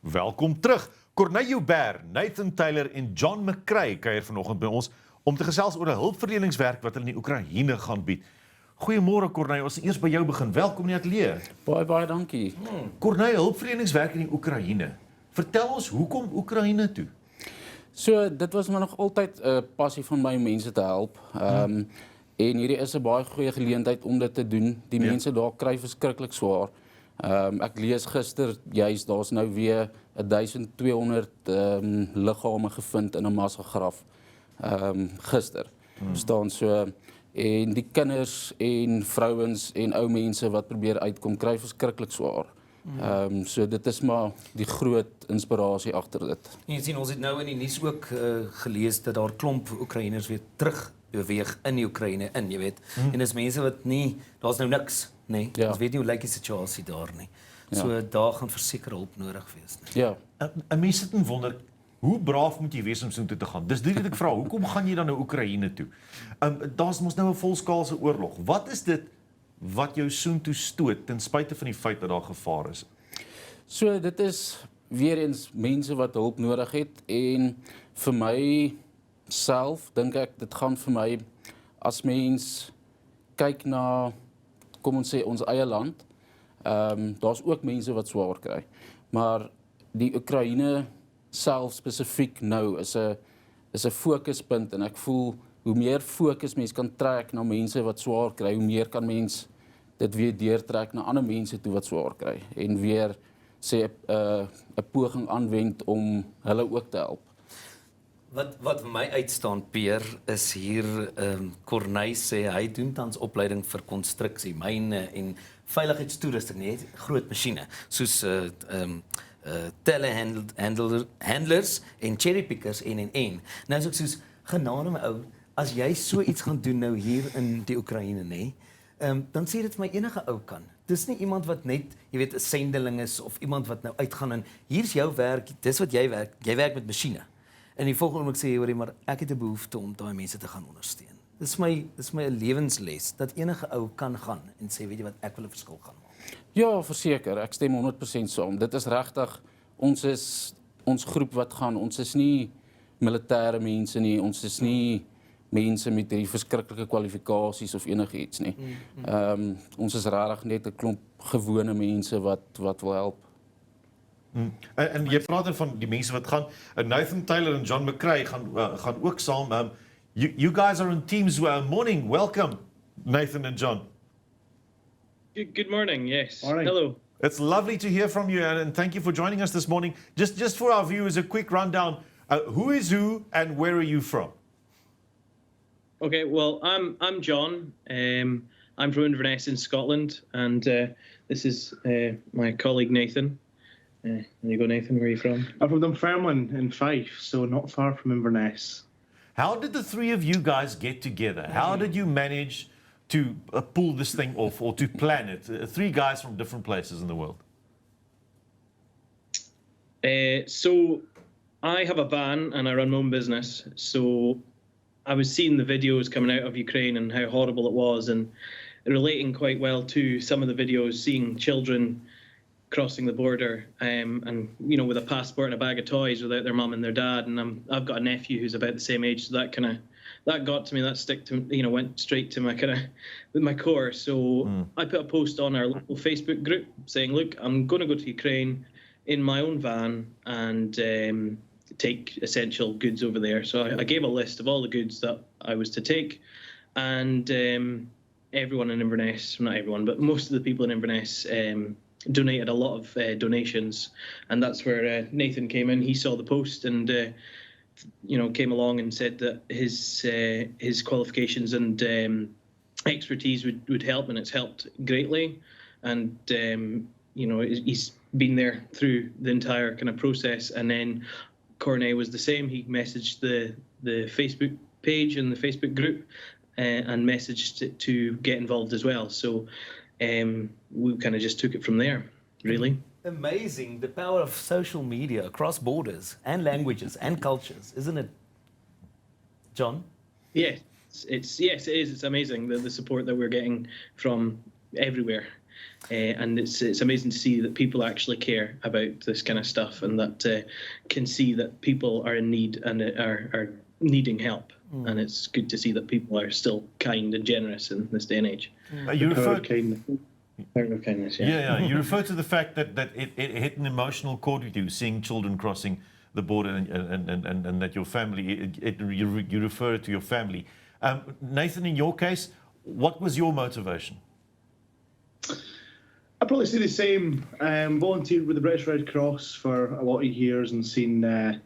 Welkom terug. Corné Joubert, Nathan Taylor en John MacRae kuier vanoggend by ons om te gesels oor 'n hulpverleningswerk wat hulle in die Oekraïne gaan bied. Goeiemôre Corné, ons eers by jou begin. Welkom in die ateljee. Baie dankie. Corné, hulpverleningswerk in die Oekraïne. Vertel ons, hoekom Oekraïne toe? So, dit was maar nog altyd 'n passie van my om mense te help. En hierdie is 'n baie goeie geleentheid om dit te doen. Die mense daar kry verskriklik swaar. Ek lees gister juis daar's nou weer 1200 liggame gevind in 'n massagraf. Gister. Staan so en die kinders en vrouens en ou mense wat probeer uitkom kry verskriklik swaar. So dit is maar die groot inspirasie agter dit. En jy sien, ons het nou in die nuus ook gelees dat daar klomp Oekraïners weer terug beweeg in die Oekraïne in, jy weet. En dis mense wat nie, daar's nou niks, nee. Ja. Ons weet nie hoe lyk die situasie daar nie. So daar gaan verseker hulp nodig wees. Nee. Ja. 'n Mens sit en wonder, hoe braaf moet jy wees om so toe te gaan? Dis dit wat ek vra, hoekom gaan jy dan na Oekraïne toe? Daar's mos nou 'n volskaalse oorlog. Wat is dit wat jou soontoe stoot ten spyte van die feit dat daar gevaar is? So dit is weer eens mense wat hulp nodig het en vir my self dink ek dit gaan vir my as mens kyk na kom ons sê ons eie land. Daar's ook mense wat swaar kry. Maar die Oekraïne self spesifiek nou is 'n fokuspunt en ek voel hoe meer fokus mens kan trek na mense wat swaar kry, hoe meer kan mens dit weer deurtrek na ander mense toe wat swaar kry en weer sê 'n poging aanwend om hulle ook te help. Wat vir my uitstaan, Peer, is hier Corné sê hy doen tans opleiding vir konstruksie, myne en veiligheidstoerusting, nee, groot masjiene, soos telehandlers en cherrypickers en. Nou is ek soos, genade my ou, as jy so iets gaan doen nou hier in die Oekraïne, nee, dan sê dit vir my enige ou kan. Dis nie iemand wat net, jy weet, 'n sendeling is of iemand wat nou uitgaan en hier's jou werk, dis wat jy werk met masjiene. En die volgende oomblik sê jy, hoorie, maar ek het 'n behoefte om daai mense te gaan ondersteun. Dis my 'n lewensles dat enige ou kan gaan en sê, weet jy wat, ek wil 'n verskil gaan maak. Ja, verseker, ek stem 100% saam. Dit is regtig ons groep wat gaan. Ons is nie militêre mense nie. Ons is nie mense met hierdie verskriklike kwalifikasies of enigiets nie. Ons is regtig net 'n klomp gewone mense wat wil help. En jy praat dan van die mense wat gaan, Nathan Taylor en John MacRae gaan ook saam. You guys are in teams. Morning, welcome, Nathan and John. Good morning, yes. Morning. Hello. It's lovely to hear from you, and thank you for joining us this morning. Just for our viewers, a quick rundown. Who is who, and where are you from? Okay, well, I'm John. I'm from Inverness in Scotland, and this is my colleague Nathan. There you go, Nathan. Where are you from? I'm from Dunfermline in Fife, so not far from Inverness. How did the three of you guys get together? How did you manage to pull this thing off or to plan it? Three guys from different places in the world. So I have a van and I run my own business. So I was seeing the videos coming out of Ukraine and how horrible it was, and relating quite well to some of the videos, seeing children crossing the border and you know, with a passport and a bag of toys without their mum and their dad, and I've got a nephew who's about the same age, so that got to me, that went straight to my my core. So I put a post on our local Facebook group saying, look, I'm going to go to Ukraine in my own van and take essential goods over there. So I gave a list of all the goods that I was to take, and everyone in Inverness, not everyone, but most of the people in Inverness donated a lot of donations, and that's where Nathan came in. He saw the post and came along and said that his qualifications and expertise would help, and it's helped greatly. And he's been there through the entire kind of process. And then Corné was the same. He messaged the Facebook page and the Facebook group and messaged to get involved as well. So we kind of just took it from there, really. Amazing, the power of social media across borders and languages and cultures, isn't it, John? Yes, it is. It's amazing the support that we're getting from everywhere. And it's amazing to see that people actually care about this kind of stuff, and that can see that people are in need and are needing help. And it's good to see that people are still kind and generous in this day and age. You refer Power of kindness, yeah. Yeah, you refer to the fact that it hit an emotional chord with you, seeing children crossing the border, and that your family, you refer to your family. Nathan, in your case, what was your motivation? I'd probably say the same. Volunteered with the British Red Cross for a lot of years and seen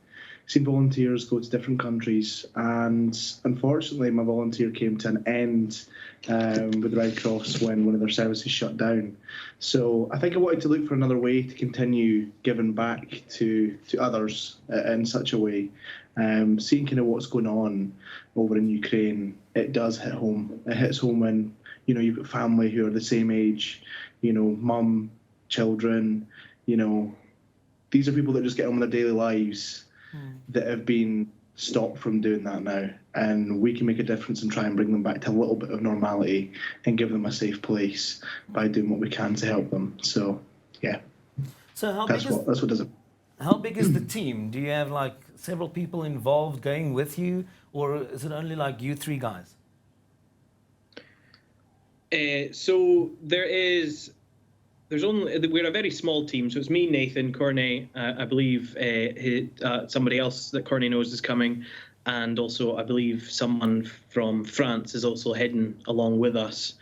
volunteers go to different countries. And unfortunately, my volunteer came to an end with the Red Cross when one of their services shut down. So I think I wanted to look for another way to continue giving back to others in such a way. Seeing kind of what's going on over in Ukraine, it does hit home. It hits home when, you've got family who are the same age, mum, children, these are people that just get on with their daily lives that have been stopped from doing that now. And we can make a difference and try and bring them back to a little bit of normality and give them a safe place by doing what we can to help them. So, yeah. So that's what does it. How big is the team? Do you have like several people involved going with you, or is it only like you three guys? So we're a very small team. So it's me, Nathan, Corné. I believe somebody else that Corné knows is coming, and also I believe someone from France is also heading along with us.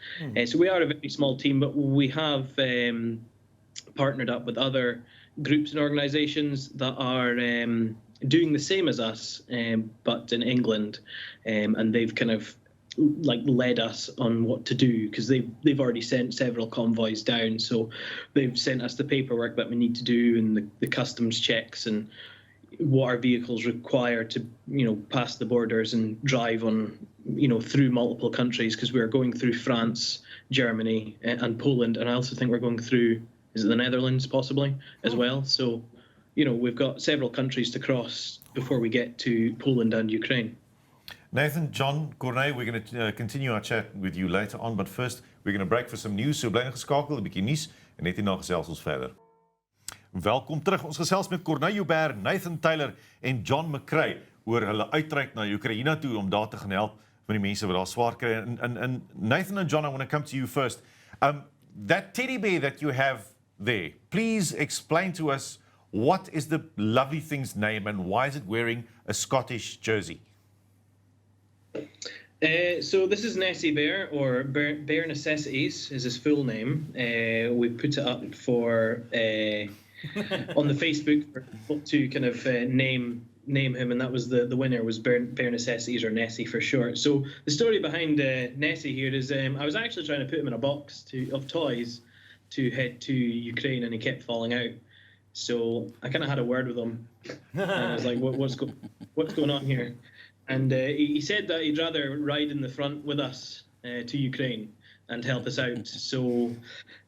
So we are a very small team, but we have partnered up with other groups and organisations that are doing the same as us, but in England, and they've kind of led us on what to do, because they've already sent several convoys down, so they've sent us the paperwork that we need to do and the customs checks and what our vehicles require to pass the borders and drive on through multiple countries, because we're going through France, Germany and Poland, and I also think we're going through, is it the Netherlands possibly as well. So we've got several countries to cross before we get to Poland and Ukraine. Nathan, John, Corné, we're going to continue our chat with you later on, but first we're going to break for some news. So bly geskakel, 'n bietjie nuus en net hierna gesels ons verder. Welkom terug. Ons gesels met Corné Joubert, Nathan Taylor en John MacRae oor hulle uitreik na Oekraïne toe om daar te gaan help met die mense wat daar swaar kry. And Nathan and John, I want to come to you first. That teddy bear that you have there, please explain to us what is the lovely thing's name and why is it wearing a Scottish jersey? So this is Nessie Bear, or Bear Necessities is his full name. We put it up for on the Facebook for people to kind of name him, and that was the winner was Bear Necessities, or Nessie for short. So the story behind Nessie here is I was actually trying to put him in a box of toys to head to Ukraine, and he kept falling out. So I kind of had a word with him, and I was like, what's going on here? And he said that he'd rather ride in the front with us to Ukraine and help us out. So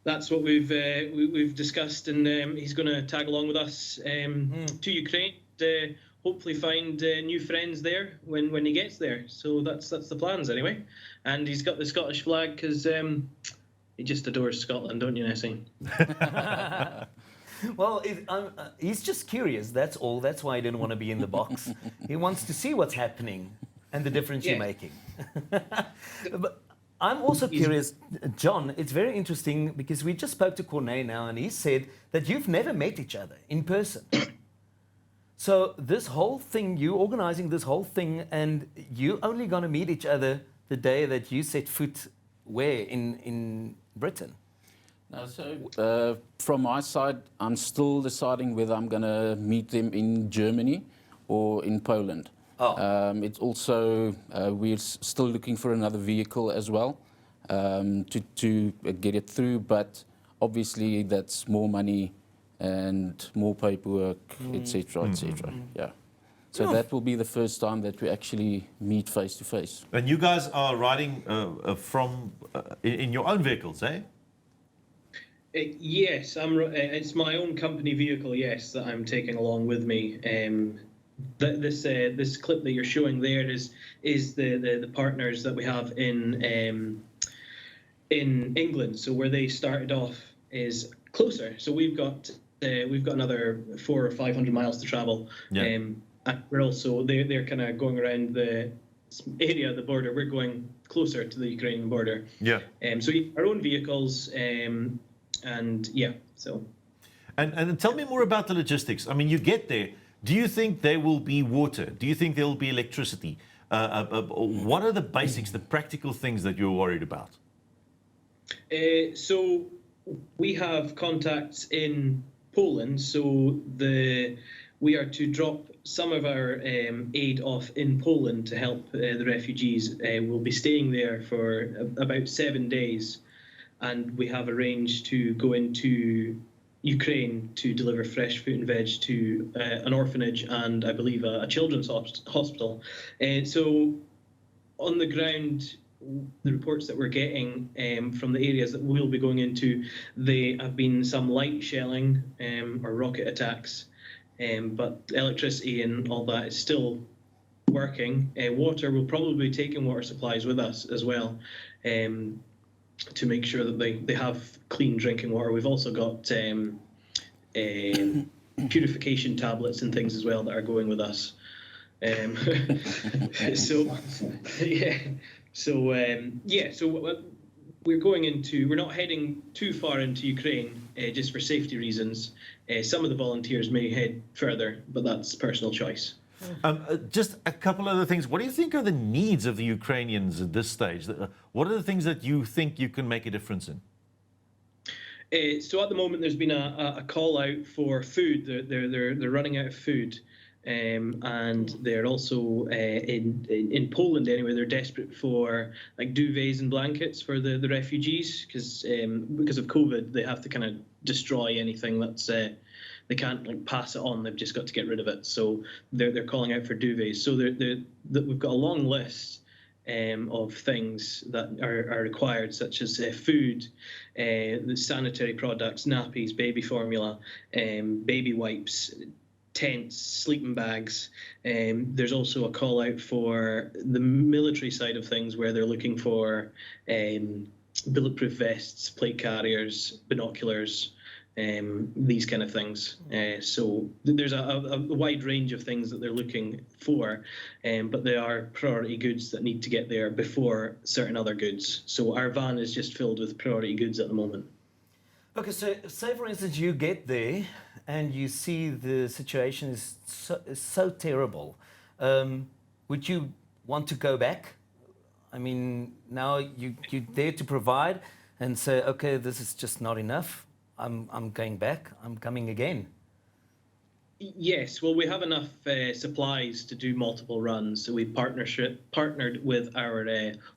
that's what we've discussed, and he's going to tag along with us to Ukraine. Hopefully find new friends there when he gets there. So that's the plans anyway. And he's got the Scottish flag because he just adores Scotland, don't you, Nessie? Well, he's just curious, that's all. That's why he didn't want to be in the box. He wants to see what's happening and the difference you're making. But I'm also curious, John, it's very interesting because we just spoke to Corné now, and he said that you've never met each other in person. So this whole thing, you organizing this whole thing, and you only going to meet each other the day that you set foot where in Britain? No, so from my side, I'm still deciding whether I'm going to meet them in Germany or in Poland. It's also, we're still looking for another vehicle as well to get it through, but obviously that's more money and more paperwork, etc., etc. Yeah. So that will be the first time that we actually meet face to face. And you guys are riding in your own vehicles, eh? Yes, it's my own company vehicle. Yes, that I'm taking along with me. This clip that you're showing there is the partners that we have in in England. So where they started off is closer. So we've got another 400 or 500 miles to travel. Yeah. And we're also they're kind of going around the area of the border. We're going closer to the Ukrainian border. Yeah. So our own vehicles, and yeah. So. And tell me more about the logistics. I mean, you get there. Do you think there will be water? Do you think there will be electricity? What are the basics, the practical things that you're worried about? So we have contacts in Poland. So we are to drop some of our aid off in Poland to help the refugees. We'll be staying there for about 7 days, and we have arranged to go into Ukraine to deliver fresh fruit and veg to an orphanage and I believe a children's hospital. So on the ground, the reports that we're getting from the areas that we'll be going into, there have been some light shelling or rocket attacks, but electricity and all that is still working. Water, we'll probably be taking water supplies with us as well, to make sure that they have clean drinking water. We've also got purification tablets and things as well that are going with us. So we're not heading too far into Ukraine just for safety reasons. Some of the volunteers may head further, but that's personal choice. Just a couple other things. What do you think are the needs of the Ukrainians at this stage? What are the things that you think you can make a difference in? So at the moment, there's been a call out for food. They're running out of food, and they're also in Poland anyway. They're desperate for like duvets and blankets for the refugees because of COVID, they have to kind of destroy anything that's. They can't like pass it on. They've just got to get rid of it. So they're calling out for duvets. So we've got a long list of things that are required, such as food, the sanitary products, nappies, baby formula, baby wipes, tents, sleeping bags. There's also a call out for the military side of things where they're looking for bulletproof vests, plate carriers, binoculars, these kind of things. So there's a wide range of things that they're looking for, but they are priority goods that need to get there before certain other goods. So our van is just filled with priority goods at the moment. Okay, so say for instance you get there and you see the situation is so terrible. Would you want to go back? I mean, now you're there to provide and say, okay, this is just not enough. I'm going back. I'm coming again. Yes, well, we have enough supplies to do multiple runs. So we partnered with our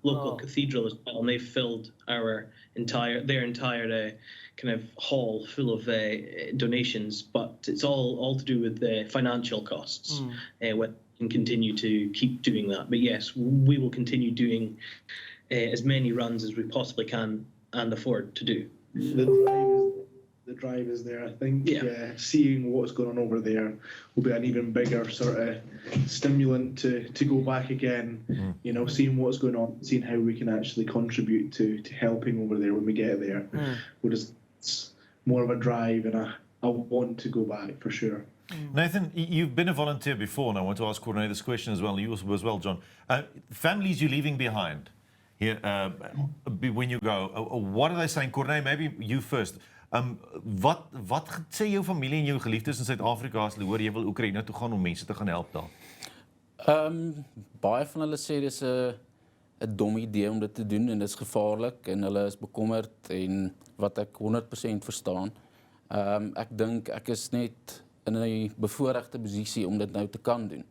local cathedral as well, and they've filled their entire kind of hall full of donations. But it's all to do with the financial costs. We can continue to keep doing that. But yes, we will continue doing as many runs as we possibly can and afford to do. The drive is there. I think seeing what's going on over there will be an even bigger sort of stimulant to go back again. You know, seeing what's going on, seeing how we can actually contribute to helping over there when we get there. It's more of a drive, and I want to go back for sure. Nathan, you've been a volunteer before, and I want to ask Corné this question as well. You as well, John. Families you're leaving behind here when you go. What are they saying, Corné? Maybe you first. Wat sê jou familie en jou geliefdes in Suid-Afrika as hulle hoor jy wil Oekraïne toe gaan om mense te gaan help daar? Baie van hulle sê dis 'n dom idee om dit te doen en dis gevaarlik en hulle is bekommerd en wat ek 100% verstaan. Ek dink ek is net in 'n bevoordeelde posisie om dit nou te kan doen.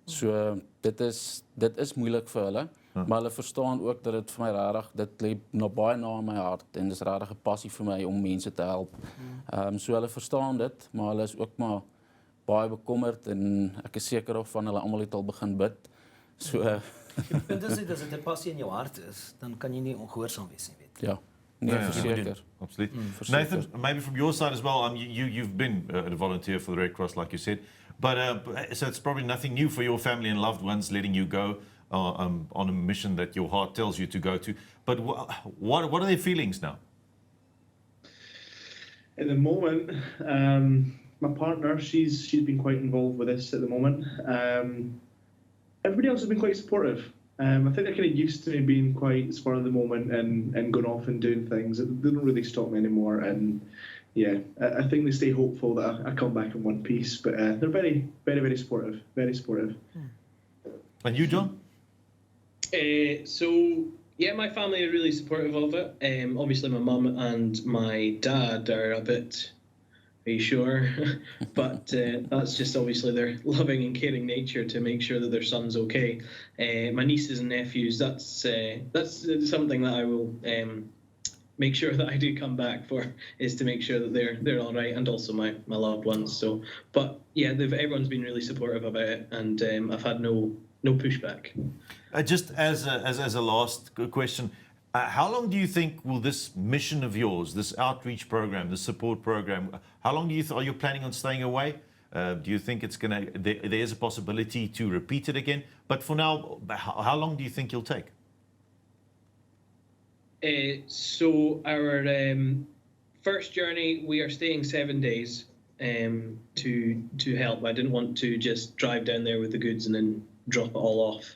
So dit is moeilik vir hulle. Maar hulle verstaan ook dat dit vir my regtig, dit lê baie na in my hart en dis regtig 'n passie vir my om mense te help. So hulle verstaan dit, maar hulle is ook maar baie bekommerd en ek is seker of van hulle almal het al begin bid. So En dis dit as dit 'n passie in jou hart is, dan kan jy nie ongehoorsaam wees nie, weet. ja, nee, verseker. Absolutely. Nathan, maybe from your side as well, you've been a volunteer for the Red Cross, like you said, but so it's probably nothing new for your family and loved ones letting you go. on a mission that your heart tells you to go to. But what are their feelings now? At the moment, my partner, she's been quite involved with this at the moment. Everybody else has been quite supportive. I think they're kind of used to me being quite spur of the moment and going off and doing things. They don't really stop me anymore. And yeah, I think they stay hopeful that I come back in one piece. But they're very, very, very supportive. Very supportive. And you, John? So yeah, my family are really supportive of it. Obviously, my mum and my dad are a bit. Are you sure? But that's just obviously their loving and caring nature to make sure that their son's okay. My nieces and nephews, that's something that I will make sure that I do come back for, is to make sure that they're all right, and also my loved ones. So, but yeah, everyone's been really supportive about it, and I've had no pushback. Just as a last question, how long do you think will this mission of yours, this outreach program, this support program, how long are you planning on staying away? Do you think it's there is a possibility to repeat it again? But for now, how long do you think you'll take? So our first journey, we are staying 7 days to help. I didn't want to just drive down there with the goods and then drop it all off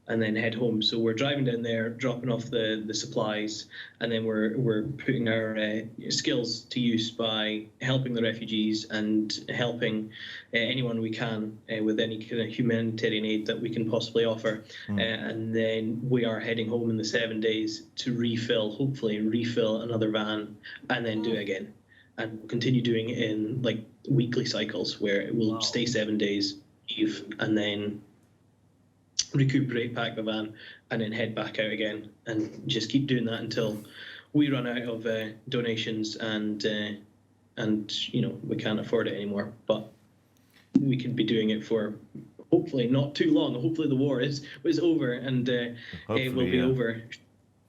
and then head home. So we're driving down there, dropping off the supplies, and then we're putting our skills to use by helping the refugees and helping anyone we can with any kind of humanitarian aid that we can possibly offer. And then we are heading home in the 7 days to hopefully refill another van, and then do it again. And we'll continue doing it in like weekly cycles where it will stay 7 days, leave, and then recuperate, pack the van, and then head back out again, and just keep doing that until we run out of donations and we can't afford it anymore. But we can be doing it for hopefully not too long. Hopefully the war is over, and it will be over.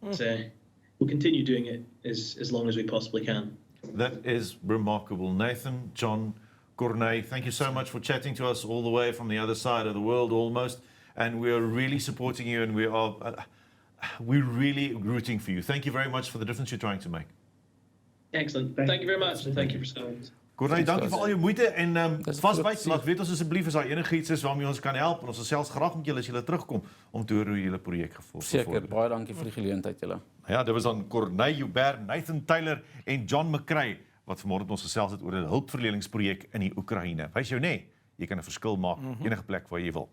We'll continue doing it as long as we possibly can. That is remarkable. Nathan, John, Corné, thank you so much for chatting to us all the way from the other side of the world almost. And we are really supporting you, and we're really rooting for you. Thank you very much for the difference you're trying to make. Excellent. Thank you very much, and thank you for saying. Corné, dankie vir al jou moeite en vasbyt, laat weet ons asseblief as daar enigiets is waarmee ons kan help, en ons sal selfs graag met julle as julle terugkom om te hoor hoe julle projek gevolg. Seker, baie dankie vir die geleentheid julle. Ja, dit was dan Corné Joubert, Nathan Taylor en John MacRae wat vanmôre met ons gesels het oor 'n hulpverleningsprojek in die Oekraïne. Wys jou jy kan 'n verskil maak enige plek waar jy wil.